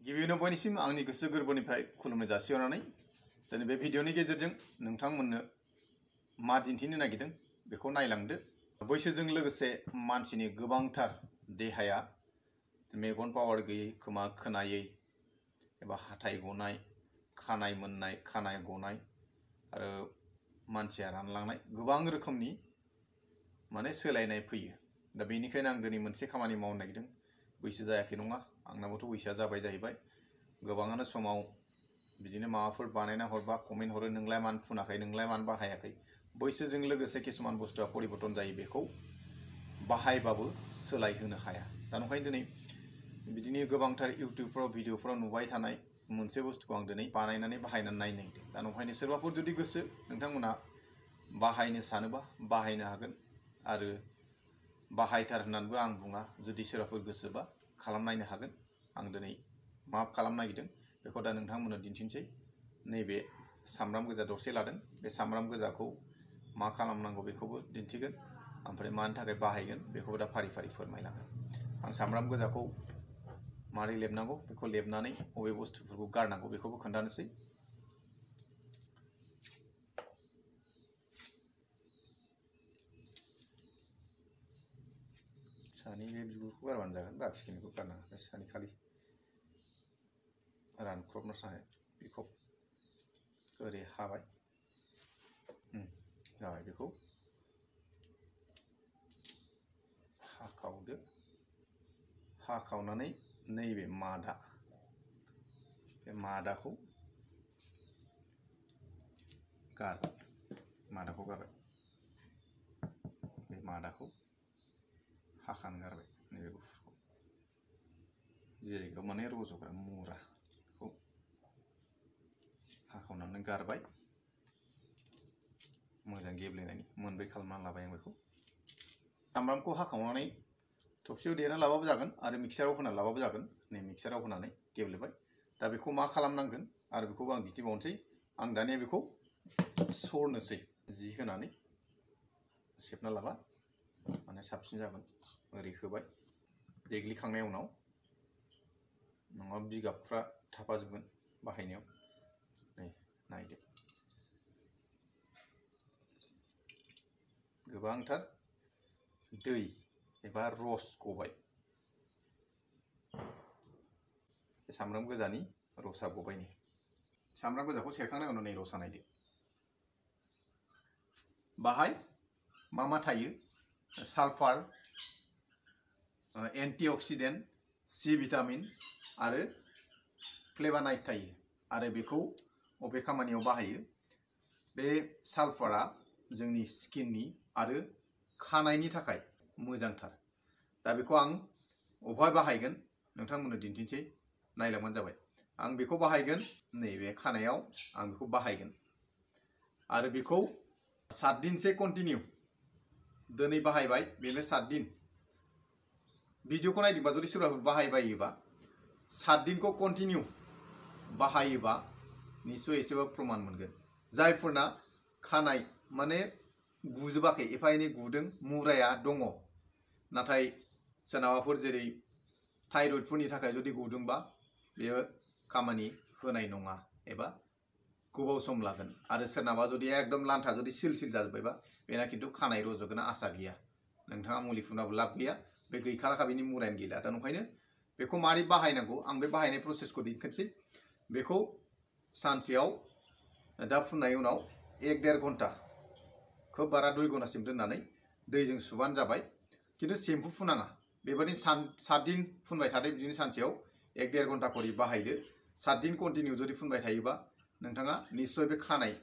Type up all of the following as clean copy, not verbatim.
गिबियावनो बयनिसिम आंनि गोसो गोरबोनिफ्राय खुलुमनाय जासिहरनानै दिनै बे भिडिअनि गेजेरजों नोंथांमोननो मा दिन्थिनो नागिरदों बेखौ नायलांदो। बैसोजों लोगोसे मानसिनि गोबांथार देहाया मेगन पावार गैयै, खोमा खोनायै एबा हाथाइ गनाय, खानाय मोननाय, खानाय गनाय आरो मानसिया रानलांनाय गोबां रोखोमनि माने सोलायनाय फैयो। दा बेनिखायनो आं दिनै मोनसे खामानि मावनो नागिरदों। बैसो जायाखै नङा, आंनाबोथ' बैसोआ जाबाय जाहैबाय। गोबाङानो समाव बिदिनो माबाफोर बानायना हरबा कमेन्ट हरो, नोंलाय मानो फुनाखै, नोंलाय मानो बाहायाखै। बैसोजों लोगोसे किसुमान बुस्थुआ परिबर्तन जायो, बेखौ बाहायबाबो सोलायहोनो हाया। दा ओंखायनो दिनै बिदिनो गोबांथार इउटिउबफ्राव भिडिअफ्राव नुबाय थानाय मोनसे बुस्थुखौ आं दिनै बानायनानै बाहायनानै नायनो नागिरदों। दा ओंखायनो सोरबाफोर जुदि गोसो नोंथांमोना बाहायनो सानोबा बाहायनो हागोन आरो बाहायथार होननानैबो आं बुङा। जुदि सोरबाफोर गोसोबा खालामनायनो हागोन। आं दिनै मा खालामनो नागिरदों बेखौ दा नोंथांमोननो दिन्थिनोसै। नैबे सामब्राम गोजा दरसे लादों। बे सामब्राम गोजाखौ मा खालामनांगौ बेखौबो दिन्थिगोन, ओमफ्राय मानि थाखाय बाहायगोन बेखौबो दा फारि फारि फोरमायलांगोन। आं सामब्राम गोजाखौ मारै लेबनांगौ, बेखौ लेबनानै बबे बुस्थुफोरखौ गारनांगौ बेखौबो खोन्थानोसै। सानि बे बिगुरखौ गारबानो जागोन, बाखिखिनिखौ गारनाङा। बे सानि खालि रानख्रबना थानाय बेखौ ओरै हाबाय, जाबाय। बेखौ हाखावदो। हाखावनानै नैबे मादा, बे मादाखौ गारबाय, मादाखौ गारबाय। बे मादाखौ हाखान गारबाय। नैबे गुफुरखौ जायगायाव माने रज'ग्रा मुरा बेखौ हाखावनानै गारबाय। मोजां गेब्लेनायनि मोनब्रै खालामनानै लाबाय आं बेखौ। सामब्रामखौ हाखावनानै थबसियाव देना लाबाबो जागोन आरो मिक्साराव होना लाबाबो जागोन। नै मिक्साराव होनानै गेब्लेबाय। दा बेखौ मा खालामनांगोन आरो बेखौबो आं दिन्थिबावनोसै। आं दानिया बेखौ सरनोसै, जि होनानै सेबना लाबा माने साबसिन जागोन। ओरै होबाय, देग्लिखांनायनि उनाव नङाबा बिगाबफ्रा थाफाजोबगोन बाहायनायाव। नै नायदो, गोबांथार दै एबा रस गबाय। सामब्राम गोजानि रसा गबाय। नै सामब्राम गोजाखौ सेरखांनायनि उनाव नै रसा नायदो। बाहाय मा मा थायो? सालफार, एन्टिअक्सिडेन्ट, सि भिटामिन आरो फ्लेभानाइड थायो। आरो बेखौ बबे खामानियाव बाहायो? बे सालफारा जोंनि स्किननि आरो खानायनि थाखाय मोजांथार। दा बेखौ आं अबेहाय बाहायगोन नोंथांमोननो दिन्थिनोसै, नायलांबानो जाबाय। आं बेखौ बाहायगोन नैबे खानायाव, आं बेखौ बाहायगोन आरो बेखौ 7 दिनसे कन्टिनिउ। दिनै बाहायबाय, बेनो 7 दिन। भिडिअखौ नायदोंबा जुदि सोरबाफोर बाहायबायोबा 7 दिनखौ कन्टिनिउ बाहायोबा निस्सय एसेबाबो प्रमान मोनगोन। जायफोरना खानाय माने गुजोबाखै, एफा एनै गुदों, मुराया दङ, नाथाय सोरनाबाफोर जेरै थाइरयडफोरनि थाखाय जुदि गुदुंबा बेयो खामानि होनाय नङा एबा गोबाव सम लागोन। आरो सोरनाबा जुदि एकदम लान्था जुदि सिल सिल जाजोब्बायबा बेना खिन्थु खानाय रज'गोन आसा गैया। नोंथाङा मुलि फुनाबो लाब गैया, बे गैखालाखा, बेनि मुरायानो गैला। दा ओंखायनो बेखौ मारै बाहायनांगौ आं बे बाहायनाय प्रसेसखौ दिन्थिनोसै। बेखौ सानसेयाव दा फुननायनि उनाव 1-1.5 घन्टा, खोब बारा 2 घन्टासिम दोननानै दैजों सुबानो जाबाय। खिन्थु सेम्पु फुनाङा। बेबायदि 7 दिन फुनबाय थादो। बिदिनो सानसेयाव 1-1.5 घन्टा खरि बाहायदो। 7 दिन कन्टिनिउ जुदि फुनबाय थायोबा नोंथाङा निस्सय बे खानाय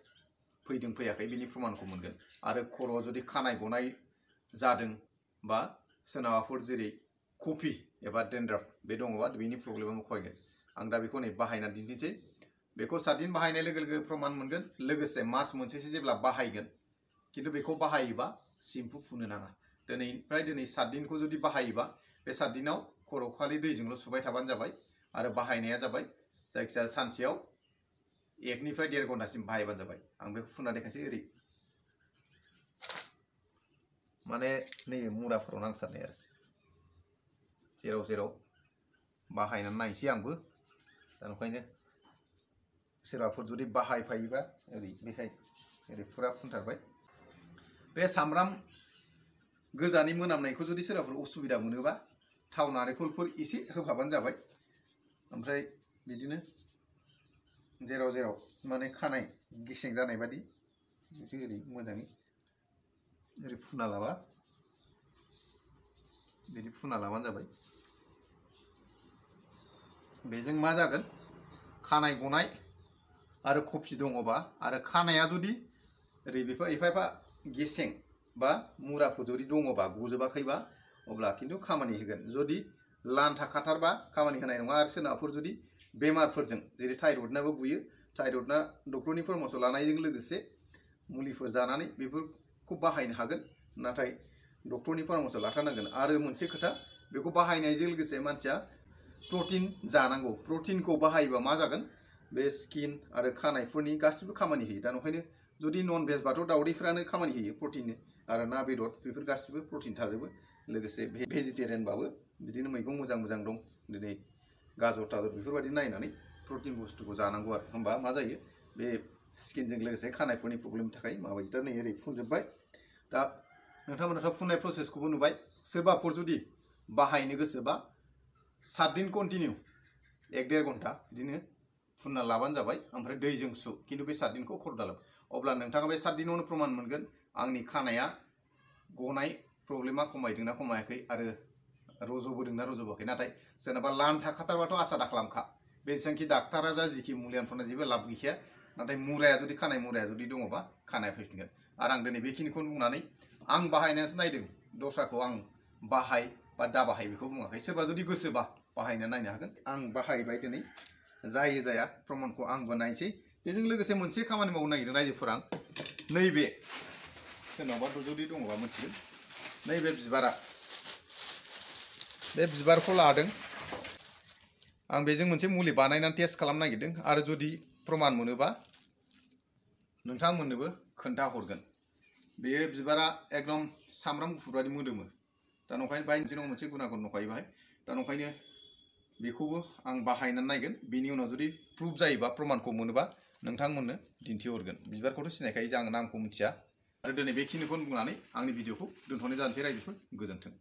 फैदों फैयाखै बिनि प्रमानखौ मोनगोन। आरो खर'आव जुदि खानाय गनाय जादों बा सोरनाबाफोर जेरै कफि एबा डेन्ड्राफ बे दङबा बेनि प्रब्लेमाबो खमायगोन। आं दा बेखौ नै बाहायना दिन्थिनोसै। बेखौ 7 दिन बाहायनाय लोगो लोगो प्रमान मोनगोन। लोगोसे मास मोनसेसो जेब्ला बाहायगोन, खिन्थु बेखौ बाहायोबा सेम्पु फुननो नाङा। दिनै 7 दिनखौ जुदि बाहायोबा बे 7 दिनाव खर'खौ खालि दैजोंल' सुबाय थाबानो जाबाय। आरो बाहायनाया जाबाय जायखिजाया सानसेयाव 1-1.5 घन्टासिम बाहायबानो जाबाय। आं बेखौ फुनना देखायसै। ओरै माने नैबे मुराफोराव नांसारनाय आरो जेराव जेराव बाहायनानै नायसै आंबो। दा ओंखायनो सोरबाफोर जुदि बाहायफायोबा ओरै बेहाय ओरै फुरा फुनथारबाय। बे सामब्राम गोजानि मोनामनायखौ जुदि सोरबाफोर उसुबिदा मोनोबा थाव नारेंखलफोर एसे होफाबानो जाबाय। ओमफ्राय बिदिनो जेराव जेराव माने खानाय गेसें जानाय बादि ओरै मोजाङै ओरै फुना लाबा बिदि फुना लाबानो जाबाय। बेजों मा जागोन खानाय गनाय आरो कफि दङबा आरो खानाया जुदि ओरै एफा एफा गेसें बा मुराफोर जुदि दङबा गजोबाखैबा अब्ला खिन्थु खामानि होगोन। जुदि लान्था खाथारबा खामानि होनाय नङा। आरो सोरनाफोर जुदि बेमारफोरजों जेरै थाइरडनाबो बुयो, थाइरडना डक्टरनि परामर्श लानायजों लोगोसे मुलिफोर जानानै बेफोरखौ बाहायनो हागोन। नाथाय डक्टरनि परामर्श लाथारनांगोन। आरो मोनसे खोथा बेखौ बाहायनायजों लोगोसे मानसिया प्रटिन जानांगौ। प्रटिनखौ बाहायोबा मा जागोन बे स्किन आरो खानायफोरनि गासिबो खामानि होयो। दा ओंखायनो जुदि नन भेज बाथ' दाउदैफ्रानो खामानि होयो प्रटिननि, आरो ना बेदर बेफोर गासिबो प्रटिन थाजोबो। लोगोसे भेजिटेरियानबाबो बिदिनो मैगं मोजां मोजां दं दिनै गाजर थाजर बेफोरबायदि नायनानै प्रटिन बुस्थुखौ जानांगौ आरो। होमबा मा जायो बे स्किनजों लोगोसे खानायफोरनि प्रब्लेमनि थाखाय माबायो। दा नै ओरै फुनजोब्बाय। दा नोंथांमोनाथ' फुननाय प्रसेसखौबो नुबाय। सोरबाफोर जुदि बाहायनो गोसोबा 7 दिन कन्टिनिउ 1-1.5 घन्टा बिदिनो फुनना लाबानो जाबाय। ओमफ्राय दैजों सु, खिन्थु बे 7 दिनखौ खर' दालाम। अब्ला नोंथाङा बे 7 दिनावनो प्रमान मोनगोन आंनि खानाया गनाय प्रब्लेमा खमायदोंना खमायाखै आरो रज'बोदोंना रज'बोआखै। नाथाय सोरनाबा लान्था खाथारबाथ' आसा दा खालामखा। बेसेबांखि डाक्टारा जा जिखि मुलियानो फुनना जेबो लाब गैखाया। नाथाय मुराया जुदि खानाय मुराया जुदि दङबा खानाया फैफिनगोन। आरो आं दिनै बेखिनिखौनो बुंनानै आं बाहायनानैसो नायदों, दस्राखौ आं बाहाय बा दा बाहाय बेखौ बुङाखै। सोरबा जुदि गोसोबा बाहायना नायनो हागोन। आं बाहायबाय दिनै, जायो जाया प्रमाणखौ आंबो नायनोसै। बेजों लोगोसे मोनसे खामानि मावनो नागिरदों रायजोफोरा। नैबे सोरनावबा जुदि दङबा मिथिगोन, नैबे बिबारा, बे बिबारखौ लादों आं। बेजों मोनसे मुलि बानायनानै टेस्ट खालामनो नागिरदों। आरो जुदि प्रमान मोनोबा नोंथांमोननोबो खोन्थाहरगोन। बेयो बिबारा एकदम सामब्राम गुफुर बायदि मोदोमो। दा नंखायनो बाहाय मोनसे नङा मोनसे गुनागुन दंखायो बाहाय। दा नंखायनो बेखौबो आं बाहायनानै नायगोन। बिनि उनाव जुदि प्रुफ जायोबा प्रमाणखौ मोनोबा नोंथांमोननो दिन्थिहरगोन। बिबारखौथ' सिनायखायो, आं नामखौ मिथिया। आरो दिनै बेखिनिखौनो बुंनानै आंनि भिडिअखौ दोनथ'नाय जानोसै रायजोफोर। गोजोन्थों।